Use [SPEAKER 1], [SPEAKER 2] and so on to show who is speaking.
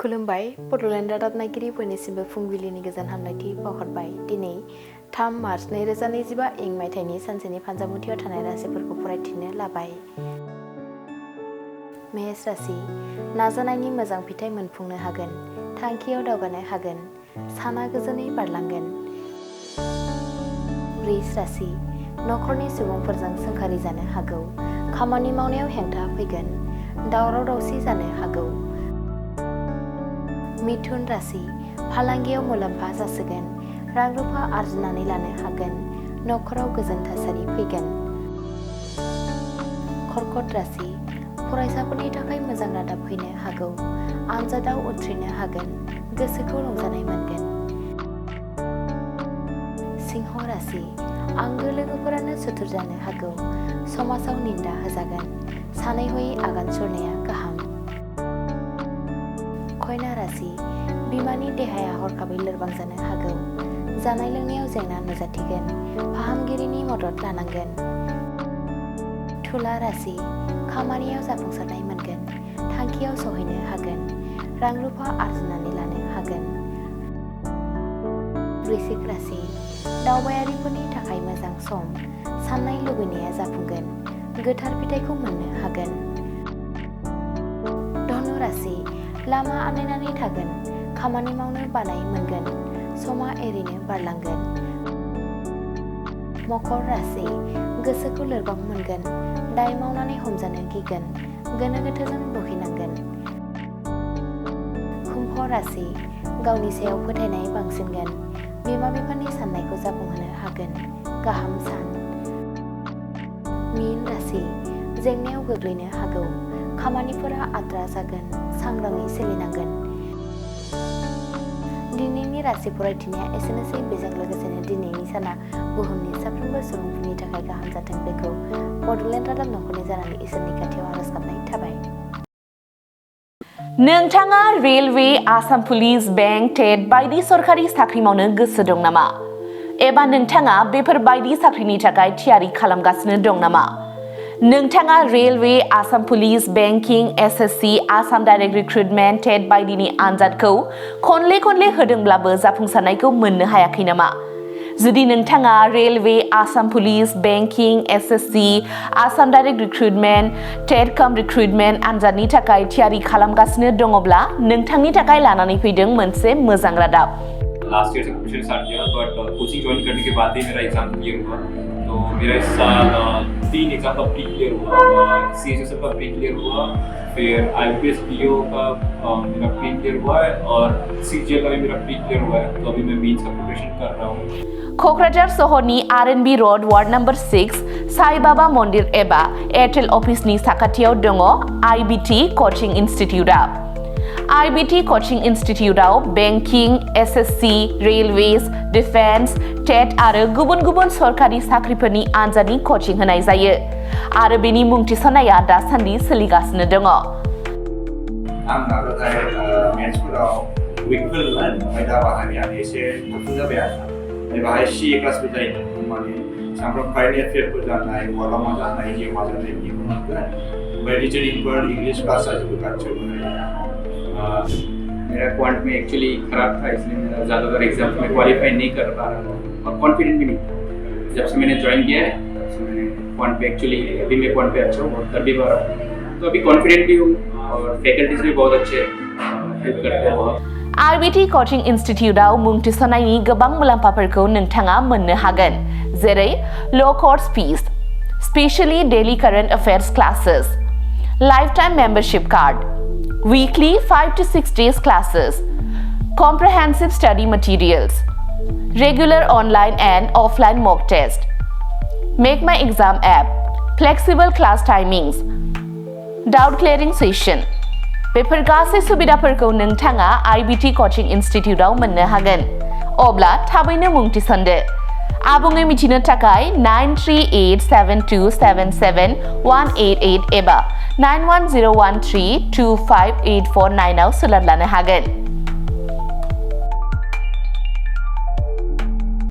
[SPEAKER 1] खुलुमबाय बड'लेण्ड रादाब नायगिरि बयनिसिमबो फुंबिलिनि गोजोन हामलायथि बावहरबाय। दिनै 3 मार्च 2025 इं मायथाइनि सानसेनि फानजामुथियाव थानाय राशिफोरखौ फरायथिनो लाबाय। मेष राशि नाजानायनि मोजां फिथाइ मोनफुंनो हागोन, थांखियाव दावगानो हागोन, साना गोजोनै बारलांगोन। वृष राशि नखरनि सुबुंफोरजों सोंखारि जानो हागौ, खामानि मावनायाव हेंथा फैगोन, दावराव दावसि जानो हागौ। मिथुन राशि फालांगियाव मुलाम्फा जासिगोन, रां रुफा आरजिनानै लानो हागोन, नखराव गोजोन थासारि फैगोन। कर्कट राशि फरायसाफोरनि थाखाय मोजां रादाब फैनो हागौ, आनजादाव उथ्रिनो हागोन, गोसोखौ रंजानाय मोनगोन। सिंह राशि आंगो लोगोफोरानो सुथुर जानो हागौ, समाजाव निन्दा होजागोन, सानै हयै आगान सुरनाया गाहाम। कन्या राशि बिमानि देहाया हरखाबै लोरबां जानो हागौ, जानाय लोंनायाव जेंना नुजाथिगोन, फाहामगिरिनि मदद लानांगोन। तुला राशि खामानियाव जाफुंसारनाय मोनगोन, थांखियाव सहैनो हागोन, रां रुफा आरजिनानै लानो हागोन। वृश्चिक राशि दावबायारिफोरनि थाखाय मोजां सम, साननाय लुबैनाया जाफुंगोन, गोथार फिथाइखौ मोननो हागोन। धनु राशि लामा आन्दायनानै थागोन, खामानि मावनो बानाय मोनगोन, समा एरैनो बारलांगोन। मकर राशि गोसोखौ लोरबां मोनगोन, दाय मावनानै हमजानो गिगोन, गोनो गोथोजों बोहैनांगोन। कुम्भ राशि गावनि सायाव फोथायनाय बांसिनगोन, बिमा बिफानि साननायखौ जाफुंहोनो हागोन, गाहाम सान। मीन राशि जेंनायाव गोग्लैनो हागौ, खामानिफोरा आद्रा जागोन, सांग्राङै सोलिनांगोन। दिनैनि राशि फरायथिनाया एसेनोसै। बेजों लोगोसेनो दिनैनि साना बुहुमनि साफ्रोमबो सुबुंफोरनि थाखाय गाहाम जाथों बेखौ बड'लेण्ड रादाब नखरनि जानानै इसोरनि खाथियाव आरज गाबनाय थाबाय।
[SPEAKER 2] नोंथाङा रेलवे, आसाम पुलिस, बेंक, टेट बायदि सरखारि साख्रि मावनो गोसो दं नामा? एबा नोंथाङा बेफोर बायदि साख्रिनि थाखाय थियारि खालामगासिनो दं नामा? नोंथाङा railway, Assam police, banking, SSC, Assam direct recruitment, TET बायदिनि आनजादखौ खनले होदोंब्लाबो जाफुंसारनायखौ मोननो हायाखै नामा? जुदि नोंथाङा railway, Assam police, banking, SSC, Assam direct recruitment, TET काम रिक्रुटमेन्ट आनजादनि थाखाय थियारि खालामगासिनो दङब्ला नोंथांनि थाखाय लानानै फैदों मोनसे मोजां रादाब।
[SPEAKER 3] लास्ट ईयर से कोचिंग स्टार्ट किया, बट कोचिंग ज्वाइन करने के बाद ही मेरा एग्जाम क्लियर हुआ। तो मेरा इस साल 3 एग्जाम का प्री क्लियर हुआ, सीएसएसएफ का प्री क्लियर हुआ, फिर आईपीएस पीओ का मेरा प्री क्लियर हुआ है और सीजीएल का भी मेरा प्री क्लियर हुआ है। तो अभी मैं मेंस का प्रिपरेशन कर रहा हूँ।
[SPEAKER 2] क'क्राझार सहरनि RNB road ward number 6 Sai Baba Mandir एबा एयारटेल अफिसनि साखाथियाव दङ आईबीटी कचिं इनस्टिट्यूटआ। आईबीटी कचिं इनस्टिट्यूटआव banking, SSC, railways, defence, TET आरो गुबुन सरकारि साख्रिफोरनि आनजादनि कचिं होनाय जायो आरो बेनि मुं थिसननाया दासान्दि सोलिगासिनो दङ।
[SPEAKER 4] आं नाजानाय मेथ्सफोराव उइकफोरमोन, ओमफ्राय दा बाहायनाया एसे गोख्रों जाबाय आरो बाहाय सीए क्लासबो जायो, माने सामफ्राम कारेन्ट एफेयारफोर जानाय, वाला मा जानाय, जिअ मा जानाय बिदिखौ मोनगोन। ओमफ्राय रिजनिंफोर, इंग्लिश क्लास जाजोबो गासैबो।
[SPEAKER 5] मेरा क्वांट में एक्चुअली खराब था, इसलिए मेरा ज़्यादातर एग्जाम में क्वालिफाई नहीं कर पा रहा था और कॉन्फिडेंट भी नहीं था। जब से मैंने ज्वाइन किया है तब से मैंने क्वांट पे एक्चुअली अभी मैं क्वांट पे अच्छा हूँ और कर भी पा रहा हूँ, तो अभी कॉन्फिडेंट भी हूँ और फैकल्टीज भी बहुत अच्छे हेल्प करते हैं बहुत।
[SPEAKER 2] आईबीटी कचिं इनस्टिट्यूटआव मुं थिसननायनि गोबां मुलाम्फाफोरखौ नोंथाङा मोननो हागोन, जेरै ल' course fees, specially daily current affairs classes, lifetime membership card, weekly 5 to 6 days classes, comprehensive study materials, regular online and offline mock test, Make My Exam app, flexible class timings, doubt clearing session। बेफोर गासै सुबिदाफोरखौ नोंथाङा IBT coaching इनस्टिट्यूटआव मोननो हागोन। अब्ला थाबैनो मुं थिसनदो। आबुङै मिथिनो थाखाय 9387277188 एबा 9101325849 आव सोलोंनो लानो हागोन।